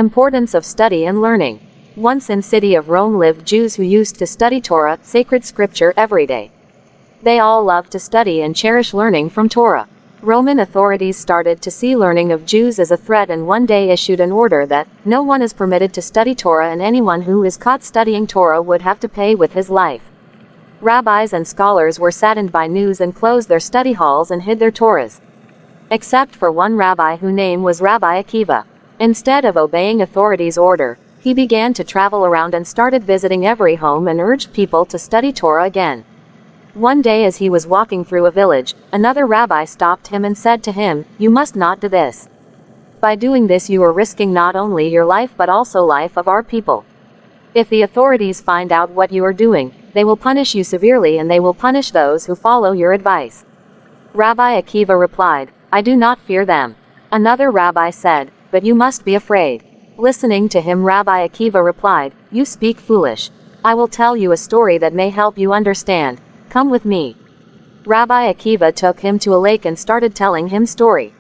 Importance of study and learning. Once in city of Rome lived Jews who used to study Torah, sacred scripture, every day. They all loved to study and cherish learning from Torah. Roman authorities started to see learning of Jews as a threat and one day issued an order that no one is permitted to study Torah, and anyone who is caught studying Torah would have to pay with his life. Rabbis and scholars were saddened by news and closed their study halls and hid their Torahs. Except for one rabbi whose name was Rabbi Akiva. Instead of obeying authorities' order, he began to travel around and started visiting every home and urged people to study Torah again. One day as he was walking through a village, another rabbi stopped him and said to him, "You must not do this. By doing this you are risking not only your life but also life of our people. If the authorities find out what you are doing, they will punish you severely, and they will punish those who follow your advice." Rabbi Akiva replied, "I do not fear them." Another rabbi said, "But you must be afraid." Listening to him, Rabbi Akiva replied, "You speak foolish. I will tell you a story that may help you understand. Come with me." Rabbi Akiva took him to a lake and started telling him story.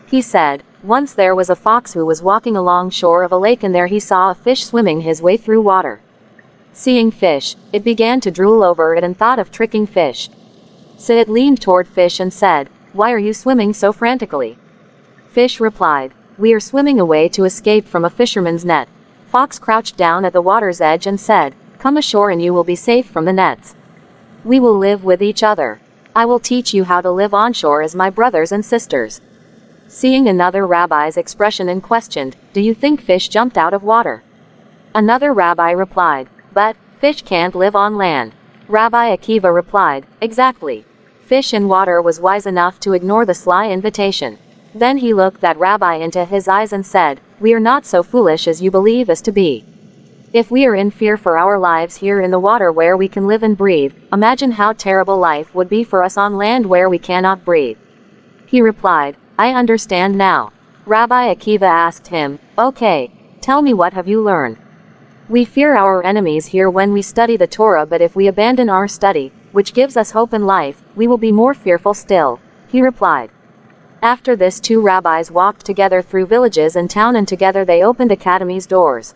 He said, "Once there was a fox who was walking along shore of a lake, and there he saw a fish swimming his way through water. Seeing fish, it began to drool over it and thought of tricking fish. So it leaned toward fish and said, 'Why are you swimming so frantically?' Fish replied, 'We are swimming away to escape from a fisherman's net.' Fox crouched down at the water's edge and said, 'Come ashore and you will be safe from the nets. We will live with each other. I will teach you how to live on shore as my brothers and sisters.' Seeing another rabbi's expression and questioned, 'Do you think fish jumped out of water?' Another rabbi replied, 'But fish can't live on land.' Rabbi Akiva replied, 'Exactly.' Fish in water was wise enough to ignore the sly invitation. Then he looked that rabbi into his eyes and said, 'We are not so foolish as you believe us to be. If we are in fear for our lives here in the water where we can live and breathe, imagine how terrible life would be for us on land where we cannot breathe.' He replied, 'I understand now.' Rabbi Akiva asked him, 'Okay, tell me, what have you learned?' 'We fear our enemies here when we study the Torah, but if we abandon our study, which gives us hope in life, we will be more fearful still,' he replied. After this, two rabbis walked together through villages and town, and together they opened academies' doors.